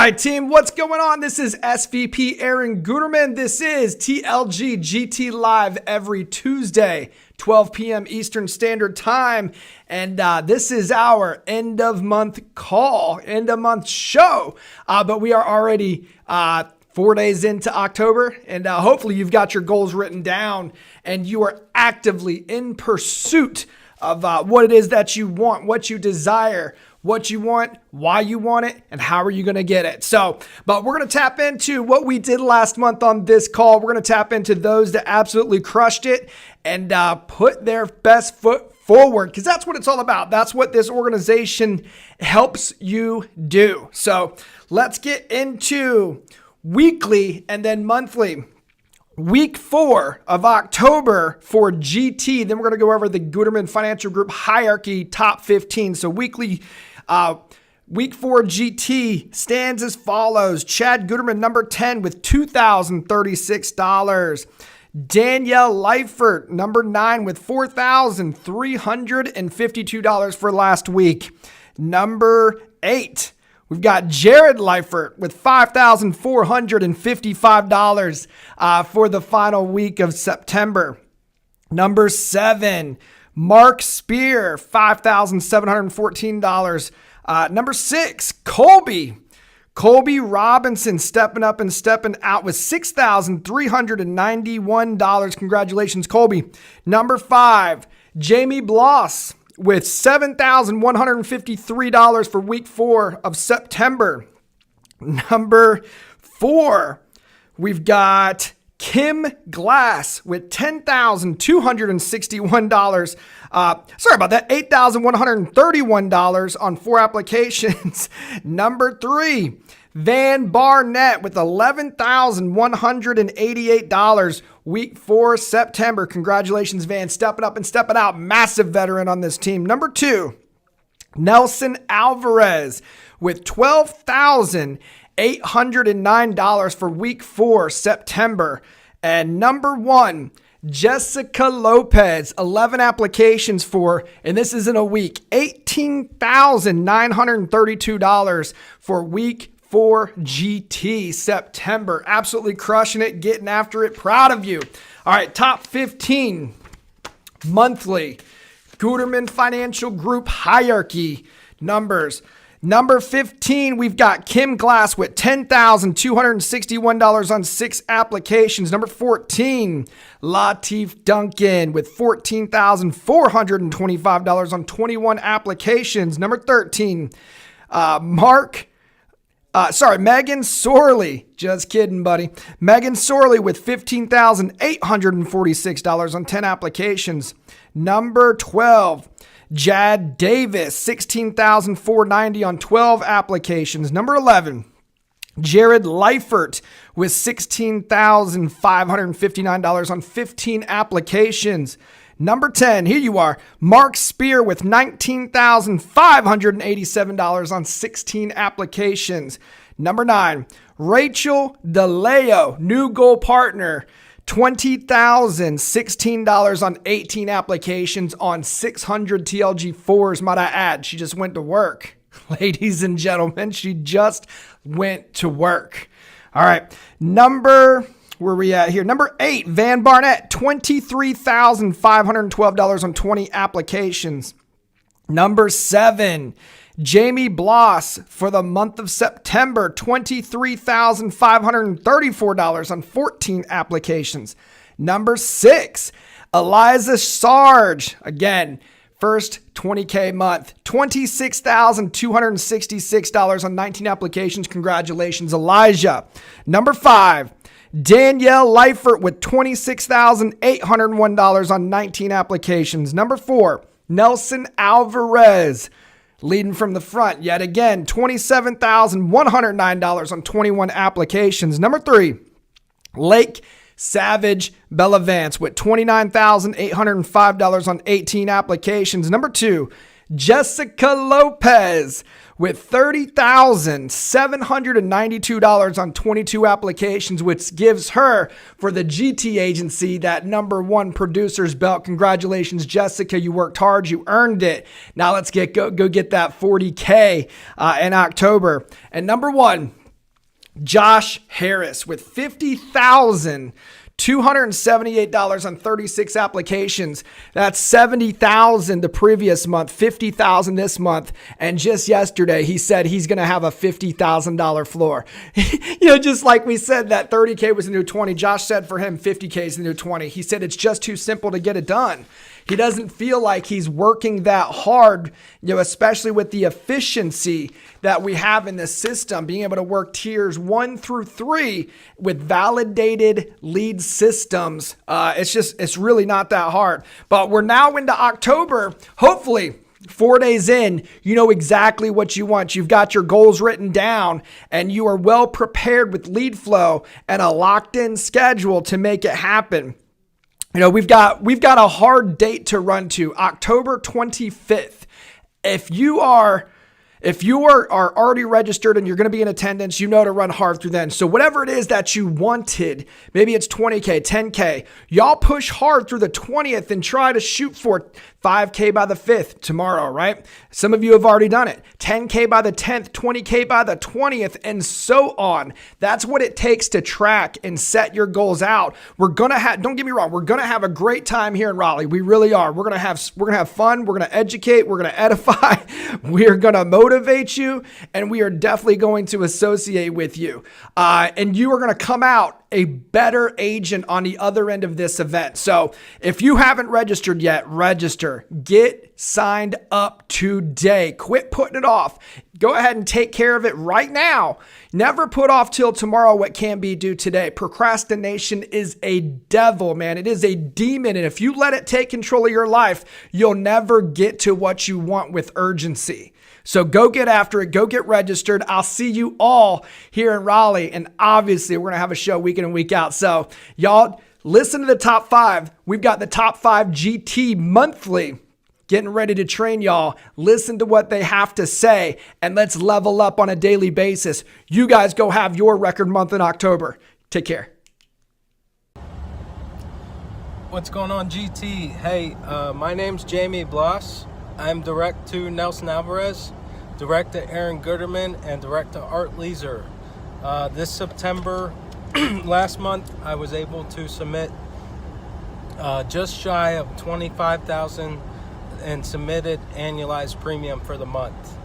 right, team, what's going on? This is SVP Aaron Guetterman. This is TLG-GT Live every Tuesday, 12 p.m. Eastern Standard Time. And this is our end of month call, end of month show. But we are already 4 days into October, and hopefully you've got your goals written down and you are actively in pursuit of what it is that you want, what you desire, what you want, why you want it, and how are you going to get it. But we're going to tap into what we did last month on this call. We're going to tap into those that absolutely crushed it and put their best foot forward, because that's what it's all about. That's what this organization helps you do. So let's get into weekly and then monthly. Week 4 of October for GT. Then we're going to go over the Guetterman Financial Group hierarchy top 15. So weekly, week 4 GT stands as follows. Chad Guetterman, number 10 with $2,036. Danielle Leifert, number 9 with $4,352 for last week. Number 8. We've got Jared Leifert with $5,455 for the final week of September. Number 7, Mark Spear, $5,714. Number 6, Colby Robinson, stepping up and stepping out with $6,391. Congratulations, Colby. Number 5, Jamie Bloss with $7,153 for week 4 of September. Number 4, we've got Kim Glass with $10,261. Sorry about that, $8,131 on 4 applications. Number 3, Van Barnett with $11,188. Week 4, September. Congratulations, Van. Stepping up and stepping out. Massive veteran on this team. Number 2, Nelson Alvarez with $12,809 for week 4, September. And number 1, Jessica Lopez, 11 applications for, and this isn't a week, $18,932 for week 4 GT September. Absolutely crushing it, getting after it. Proud of you. All right, top 15 monthly Guetterman Financial Group hierarchy numbers. Number 15, we've got Kim Glass with $10,261 on 6 applications. Number 14, Latif Duncan with $14,425 on 21 applications. Number 13, Megan Sorley. Just kidding, buddy. Megan Sorley with $15,846 on 10 applications. Number 12, Jad Davis, $16,490 on 12 applications. Number 11, Jared Leifert with $16,559 on 15 applications. Number 10, here you are, Mark Spear with $19,587 on 16 applications. Number 9, Rachel DeLeo, new goal partner, $20,016 on 18 applications on 600 TLG4s, might I add. She just went to work. Ladies and gentlemen, she just went to work. All right, where are we at here? Number 8, Van Barnett, $23,512 on 20 applications. Number 7, Jamie Bloss for the month of September, $23,534 on 14 applications. Number 6, Eliza Sarge, again, first 20K month, $26,266 on 19 applications. Congratulations, Elijah. Number 5, Danielle Leifert with $26,801 on 19 applications. Number 4, Nelson Alvarez, leading from the front yet again, $27,109 on 21 applications. Number 3, Lake Savage Bellavance with $29,805 on 18 applications. Number 2, Jessica Lopez with $30,792 on 22 applications, which gives her, for the GT agency, that number 1 producer's belt. Congratulations, Jessica. You worked hard. You earned it. Now let's go get that 40K in October. And number 1, Josh Harris with $50,278 on 36 applications. That's $70,000 the previous month, $50,000 this month. And just yesterday, he said he's going to have a $50,000 floor. Just like we said that 30K was the new 20. Josh said for him, 50K is the new 20. He said it's just too simple to get it done. He doesn't feel like he's working that hard, especially with the efficiency that we have in the system, being able to work tiers 1 through 3 with validated lead systems. It's really not that hard. But we're now into October. Hopefully, 4 days in, you know exactly what you want. You've got your goals written down and you are well prepared with lead flow and a locked in schedule to make it happen. We've got a hard date to run to, October 25th. If you are already registered and you're going to be in attendance, to run hard through then. So whatever it is that you wanted, maybe it's 20K, 10K, y'all push hard through the 20th and try to shoot for 5K by the 5th tomorrow, right? Some of you have already done it. 10K by the 10th, 20K by the 20th, and so on. That's what it takes to track and set your goals out. Don't get me wrong, we're gonna have a great time here in Raleigh. We really are. We're gonna have fun, we're gonna educate, we're gonna edify, we're gonna motivate you, and we are definitely going to associate with you. And you are gonna come out a better agent on the other end of this event. So if you haven't registered yet, register. Get signed up today. Quit putting it off. Go ahead and take care of it right now. Never put off till tomorrow what can be due today. Procrastination is a devil, man. It is a demon. And if you let it take control of your life, you'll never get to what you want with urgency. So go get after it. Go get registered. I'll see you all here in Raleigh. And obviously, we're going to have a show week in and week out. So y'all listen to the top 5. We've got the top 5 GT monthly getting ready to train y'all. Listen to what they have to say and let's level up on a daily basis. You guys go have your record month in October. Take care. What's going on, GT? Hey, my name's Jamie Bloss. I'm direct to Nelson Alvarez, direct to Aaron Guetterman, and direct to Art Leeser. This September, last month, I was able to submit just shy of $25,000 in submitted annualized premium for the month.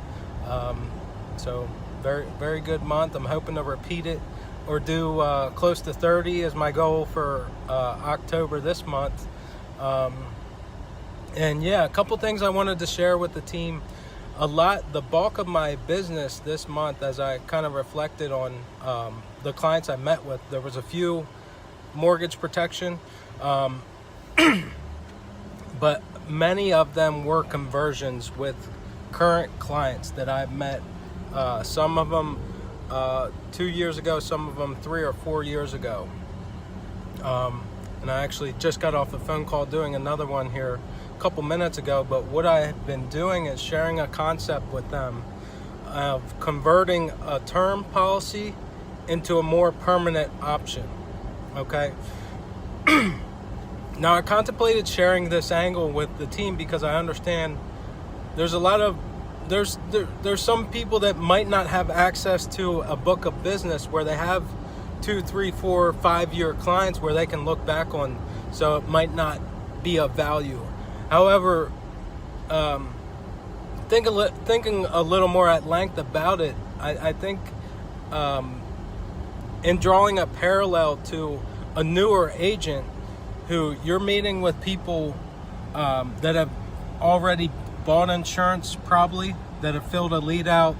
So very, very good month. I'm hoping to repeat it or do close to 30 is my goal for October this month. And yeah, a couple things I wanted to share with the team. The bulk of my business this month, as I kind of reflected on the clients I met with, there was a few mortgage protection, but many of them were conversions with current clients that I've met. Some of them 2 years ago, some of them 3 or 4 years ago. And I actually just got off the phone call doing another one here a couple minutes ago, but what I have been doing is sharing a concept with them of converting a term policy into a more permanent option. Okay. Now, I contemplated sharing this angle with the team because I understand there's some people that might not have access to a book of business where they have 2, 3, 4, 5-year clients where they can look back on, so it might not be of value. However, thinking a little more at length about it, I think in drawing a parallel to a newer agent who you're meeting with people that have already bought insurance, probably, that have filled a lead out.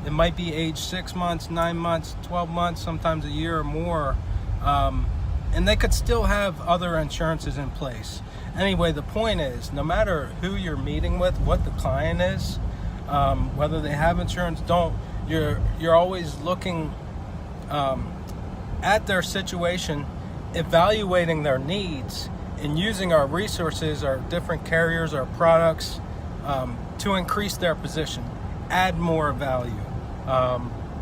It might be age 6 months, 9 months, 12 months, sometimes a year or more. And they could still have other insurances in place. Anyway, the point is, no matter who you're meeting with, what the client is, whether they have insurance, you're always looking at their situation, evaluating their needs, and using our resources, our different carriers, our products, to increase their position, add more value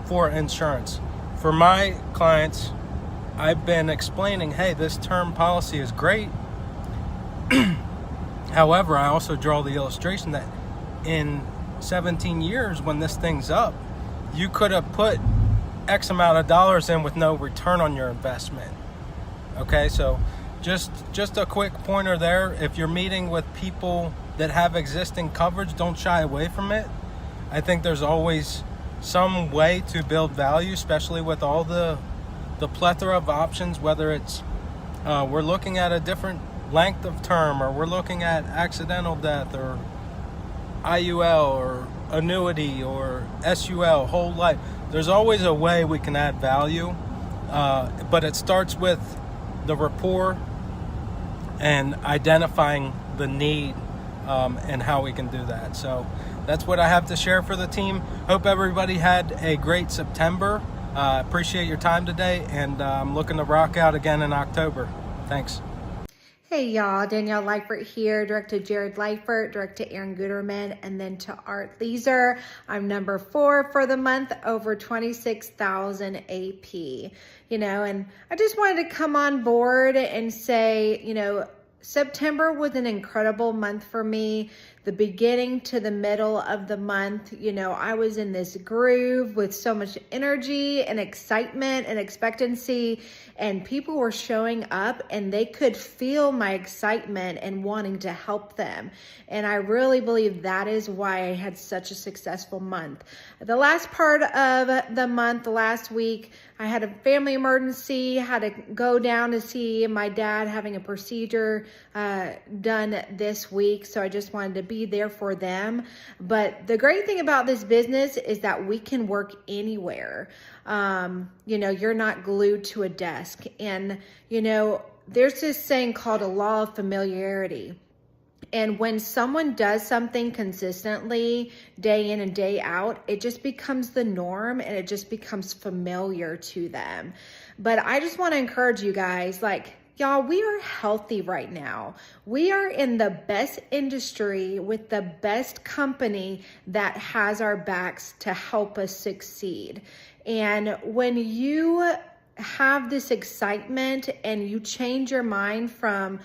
for insurance. For my clients, I've been explaining, hey, this term policy is great. However, I also draw the illustration that in 17 years, when this thing's up, you could have put X amount of dollars in with no return on your investment. Okay, so just a quick pointer there. If you're meeting with people that have existing coverage, don't shy away from it. I think there's always some way to build value, especially with all the plethora of options, whether it's we're looking at a different length of term, or we're looking at accidental death, or IUL, or annuity, or SUL, whole life. There's always a way we can add value, but it starts with the rapport and identifying the need and how we can do that. So that's what I have to share for the team. Hope everybody had a great September. Appreciate your time today, and I'm looking to rock out again in October. Thanks. Hey y'all, Danielle Leifert here, direct to Jared Leifert, direct to Aaron Guetterman, and then to Art Leeser. I'm number 4 for the month, over 26,000 AP. And I just wanted to come on board and say, September was an incredible month for me. The beginning to the middle of the month, I was in this groove with so much energy and excitement and expectancy, and people were showing up and they could feel my excitement and wanting to help them. And I really believe that is why I had such a successful month. The last part of the month, last week, I had a family emergency, had to go down to see my dad having a procedure done this week. So I just wanted to be there for them. But the great thing about this business is that we can work anywhere. You're not glued to a desk. And, there's this saying called a law of familiarity. And when someone does something consistently, day in and day out, it just becomes the norm and it just becomes familiar to them. But I just want to encourage you guys, y'all, we are healthy right now. We are in the best industry with the best company that has our backs to help us succeed. And when you have this excitement and you change your mind from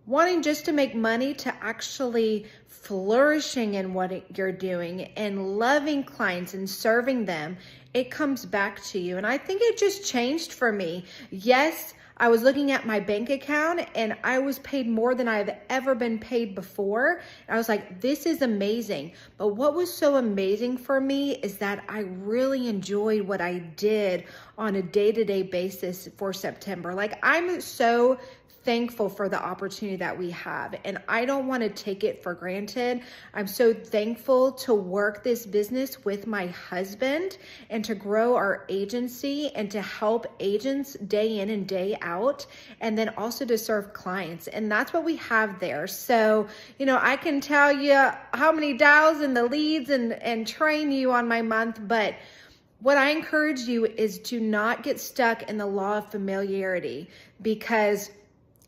wanting just to make money to actually flourishing in what you're doing and loving clients and serving them, it comes back to you. And I think it just changed for me. Yes, I was looking at my bank account and I was paid more than I've ever been paid before. And I was like, this is amazing. But what was so amazing for me is that I really enjoyed what I did on a day-to-day basis for September. I'm so thankful for the opportunity that we have, and I don't want to take it for granted. I'm so thankful to work this business with my husband and to grow our agency and to help agents day in and day out, and then also to serve clients. And that's what we have there. So, I can tell you how many dials and the leads and train you on my month, but what I encourage you is to not get stuck in the law of familiarity, because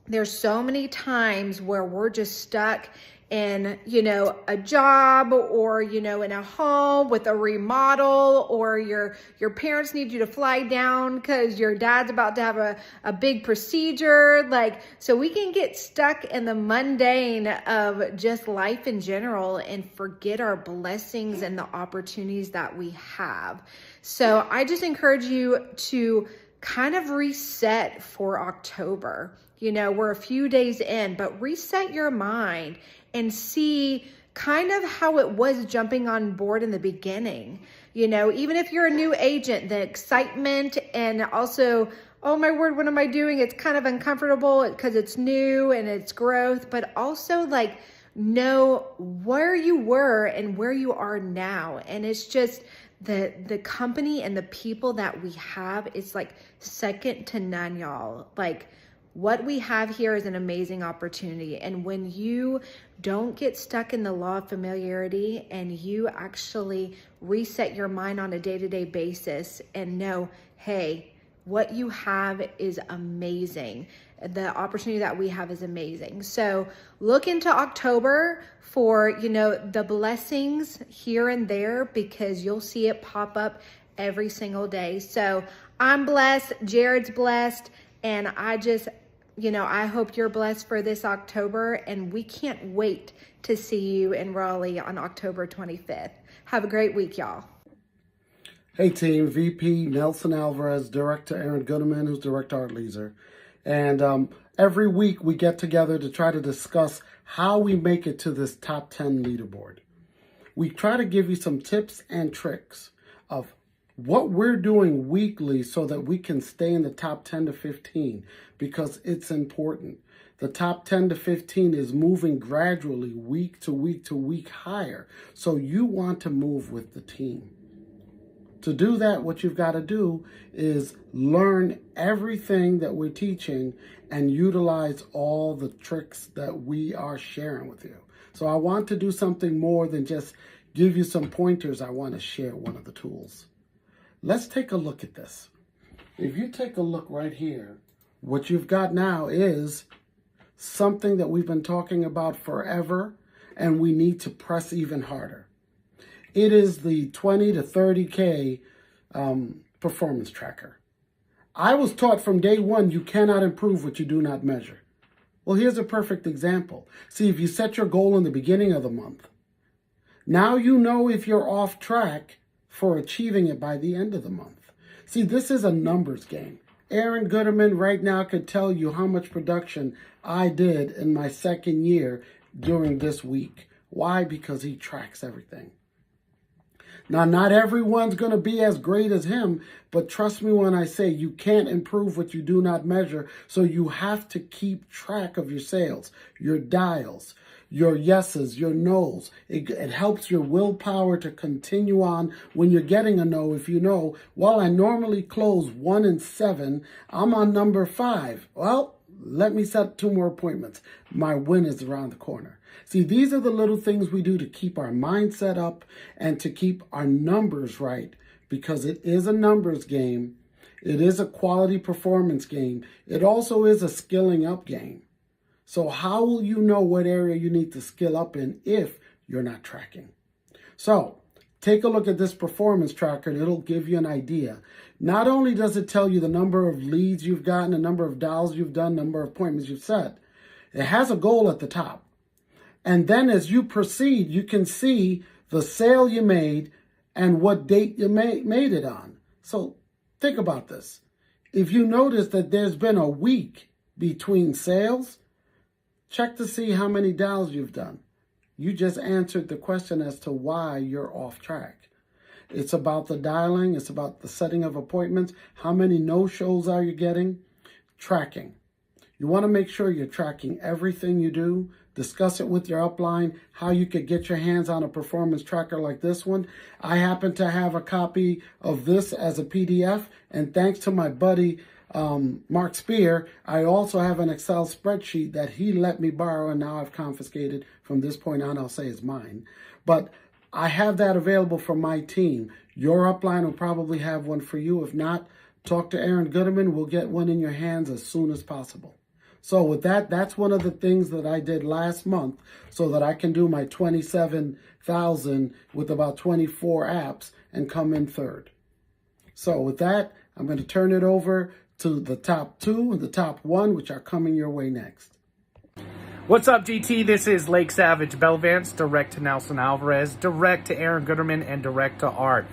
there's so many times where we're just stuck in, a job, or, in a home with a remodel, or your parents need you to fly down because your dad's about to have a big procedure. So we can get stuck in the mundane of just life in general and forget our blessings and the opportunities that we have. So I just encourage you to kind of reset for October. We're a few days in, but reset your mind and see kind of how it was jumping on board in the beginning. Even if you're a new agent, the excitement, and also, oh my word, what am I doing? It's kind of uncomfortable because it's new and it's growth, but also know where you were and where you are now. And it's just the company and the people that we have is second to none, y'all. What we have here is an amazing opportunity. And when you don't get stuck in the law of familiarity and you actually reset your mind on a day-to-day basis and know, hey, what you have is amazing. The opportunity that we have is amazing. So look into October for, the blessings here and there, because you'll see it pop up every single day. So I'm blessed, Jared's blessed, and I just, I hope you're blessed for this October, and we can't wait to see you in Raleigh on October 25th. Have a great week, y'all. Hey team, VP Nelson Alvarez, Director Aaron Guetterman, who's Director Art Leaser. And every week we get together to try to discuss how we make it to this top 10 leaderboard. We try to give you some tips and tricks of what we're doing weekly so that we can stay in the top 10 to 15 because it's important. The top 10 to 15 is moving gradually week to week to week higher. So you want to move with the team. To do that, what you've got to do is learn everything that we're teaching and utilize all the tricks that we are sharing with you. So I want to do something more than just give you some pointers. I want to share one of the tools. Let's take a look at this. If you take a look right here, what you've got now is something that we've been talking about forever, and we need to press even harder. It is the 20 to 30K performance tracker. I was taught from day one, you cannot improve what you do not measure. Well, here's a perfect example. See, if you set your goal in the beginning of the month, now you know if you're off track for achieving it by the end of the month. See, this is a numbers game. Aaron Guetterman right now could tell you how much production I did in my second year during this week. Why? Because he tracks everything. Now, not everyone's going to be as great as him, but trust me when I say you can't improve what you do not measure, so you have to keep track of your sales, your dials, your yeses, your nos. It helps your willpower to continue on when you're getting a no. If you know, well, I normally close 1 in 7, I'm on number 5. Well, let me set 2 more appointments. My win is around the corner. See, these are the little things we do to keep our mindset up and to keep our numbers right, because it is a numbers game. It is a quality performance game. It also is a skilling up game. So how will you know what area you need to skill up in if you're not tracking? So take a look at this performance tracker and it'll give you an idea. Not only does it tell you the number of leads you've gotten, the number of dials you've done, number of appointments you've set, it has a goal at the top. And then as you proceed, you can see the sale you made and what date you made it on. So think about this. If you notice that there's been a week between sales, check to see how many dials you've done. You just answered the question as to why you're off track. It's about the dialing. It's about the setting of appointments. How many no-shows are you getting? Tracking. You want to make sure you're tracking everything you do. Discuss it with your upline, how you could get your hands on a performance tracker like this one. I happen to have a copy of this as a PDF, and thanks to my buddy, Mark Spear, I also have an Excel spreadsheet that he let me borrow, and now I've confiscated. From this point on, I'll say it's mine. But I have that available for my team. Your upline will probably have one for you. If not, talk to Aaron Guetterman. We'll get one in your hands as soon as possible. So with that, that's one of the things that I did last month so that I can do my 27,000 with about 24 apps and come in third. So with that, I'm going to turn it over to the top 2 and the top 1, which are coming your way next. What's up, GT? This is Lake Savage Belvance, direct to Nelson Alvarez, direct to Aaron Guetterman, and direct to Art.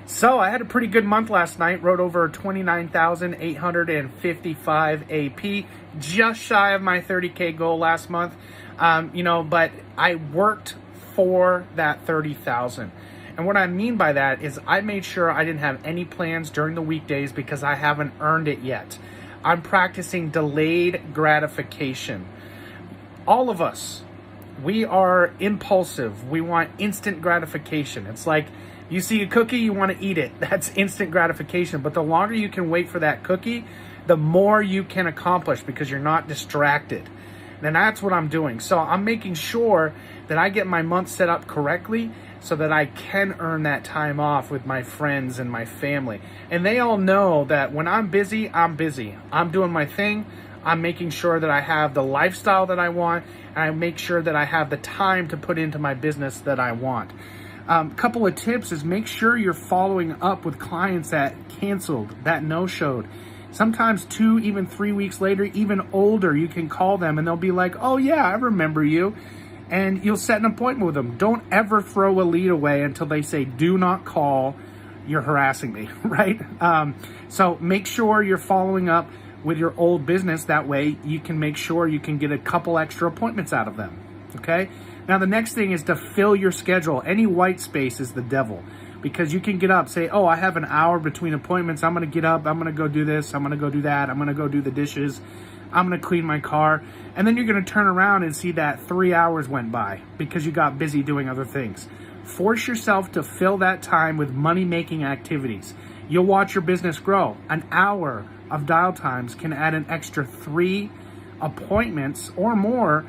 So I had a pretty good month last night, wrote over 29,855 AP, just shy of my 30K goal last month, but I worked for that 30,000. And what I mean by that is I made sure I didn't have any plans during the weekdays because I haven't earned it yet. I'm practicing delayed gratification. All of us, we are impulsive. We want instant gratification. It's like you see a cookie, you want to eat it. That's instant gratification. But the longer you can wait for that cookie, the more you can accomplish because you're not distracted. And that's what I'm doing. So I'm making sure that I get my month set up correctly so that I can earn that time off with my friends and my family. And they all know that when I'm busy, I'm busy. I'm doing my thing. I'm making sure that I have the lifestyle that I want, and I make sure that I have the time to put into my business that I want. Couple of tips is make sure you're following up with clients that canceled, that no-showed. Sometimes 2, even 3 weeks later, even older, you can call them and they'll be like, oh yeah, I remember you. And you'll set an appointment with them. Don't ever throw a lead away until they say, do not call, you're harassing me, right? So make sure you're following up with your old business. That way you can make sure you can get a couple extra appointments out of them, okay? Now, the next thing is to fill your schedule. Any white space is the devil, because you can get up, say, oh, I have an hour between appointments. I'm going to get up. I'm going to go do this. I'm going to go do that. I'm going to go do the dishes. I'm going to clean my car. And then you're going to turn around and see that 3 hours went by because you got busy doing other things. Force yourself to fill that time with money-making activities. You'll watch your business grow. An hour of dial times can add an extra 3 appointments or more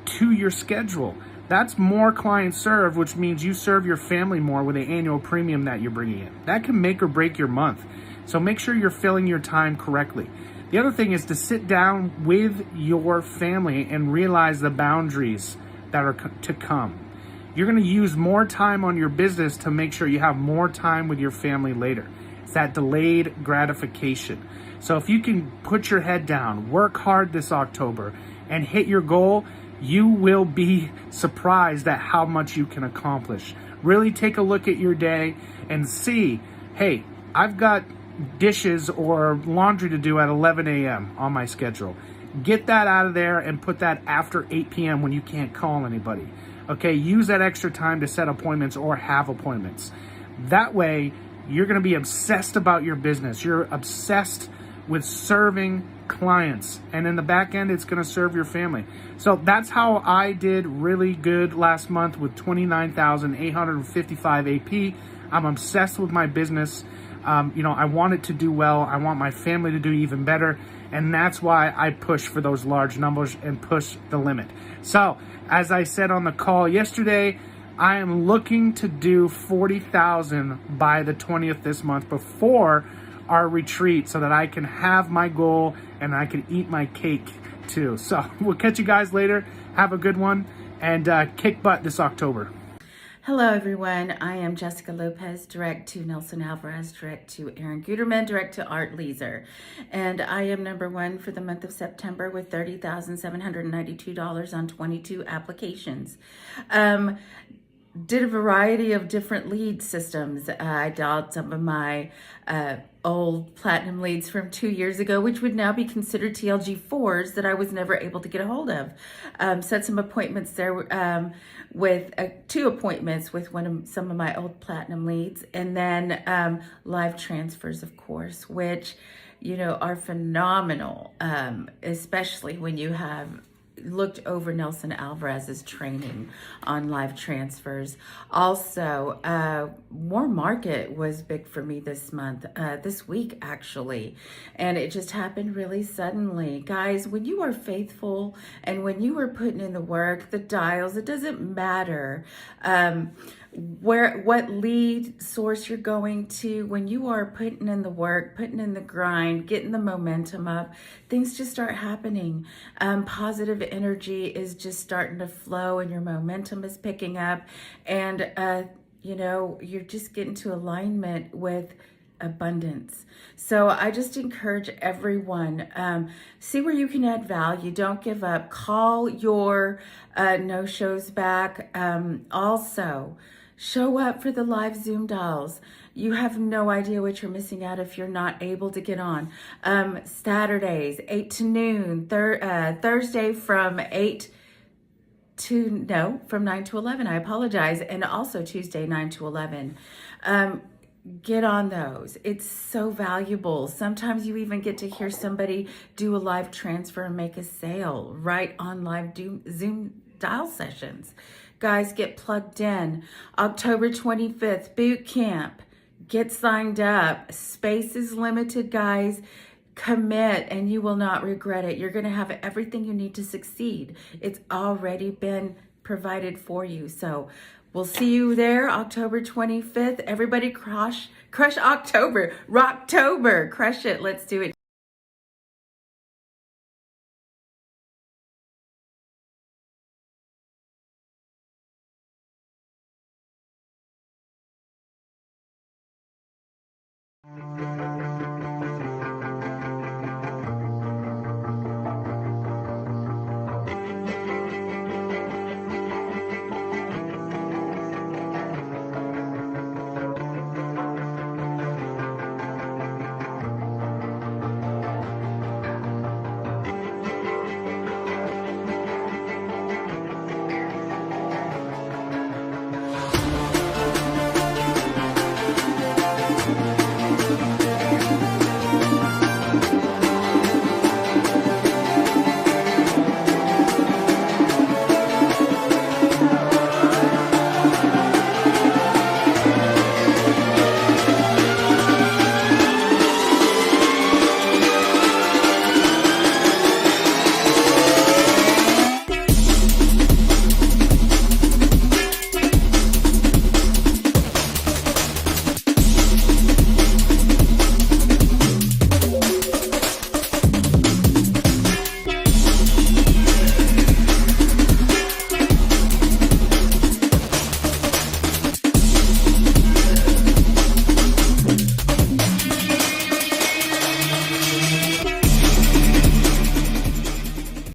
to your schedule. That's more clients served, which means you serve your family more with the annual premium that you're bringing in. That can make or break your month. So make sure you're filling your time correctly. The other thing is to sit down with your family and realize the boundaries that are to come. You're going to use more time on your business to make sure you have more time with your family later. It's that delayed gratification. So if you can put your head down, work hard this October, and hit your goal, you will be surprised at how much you can accomplish. Really take a look at your day and see, hey, I've got dishes or laundry to do at 11 a.m. on my schedule. Get that out of there and put that after 8 p.m. when you can't call anybody. Okay, use that extra time to set appointments or have appointments. That way, you're going to be obsessed about your business. You're obsessed with serving clients, and in the back end, it's going to serve your family. So that's how I did really good last month with 29,855 AP. I'm obsessed with my business. I want it to do well. I want my family to do even better. And that's why I push for those large numbers and push the limit. So as I said on the call yesterday, I am looking to do 40,000 by the 20th this month before our retreat, so that I can have my goal and I can eat my cake too. So we'll catch you guys later. Have a good one, and kick butt this October. Hello, everyone. I am Jessica Lopez, direct to Nelson Alvarez, direct to Aaron Guetterman, direct to Art Leeser. And I am number 1 for the month of September with $30,792 on 22 applications. Did a variety of different lead systems. I dialed some of my old platinum leads from 2 years ago, which would now be considered TLG4s that I was never able to get a hold of. Set some appointments there with 2 appointments with some of my old platinum leads, and then live transfers, of course, which are phenomenal, especially when you have looked over Nelson Alvarez's training on live transfers. Also, Warm Market was big for me this month, this week actually, and it just happened really suddenly. Guys, when you are faithful and when you are putting in the work, the dials, it doesn't matter what lead source you're going to. When you are putting in the work, putting in the grind, getting the momentum up, things just start happening. Positive energy is just starting to flow, and your momentum is picking up, and you're just getting to alignment with abundance. So I just encourage everyone, see where you can add value. Don't give up. Call your no-shows back. Also, show up for the live Zoom dials. You have no idea what you're missing out if you're not able to get on. Saturdays, 8 to noon. Thursday from 9 to 11. I apologize. And also Tuesday, 9 to 11. Get on those. It's so valuable. Sometimes you even get to hear somebody do a live transfer and make a sale right on live Zoom dial sessions. Guys, get plugged in. October 25th, boot camp. Get signed up. Space is limited, guys. Commit and you will not regret it. You're going to have everything you need to succeed. It's already been provided for you. So we'll see you there, October 25th. Everybody crush October. Rocktober. Crush it. Let's do it.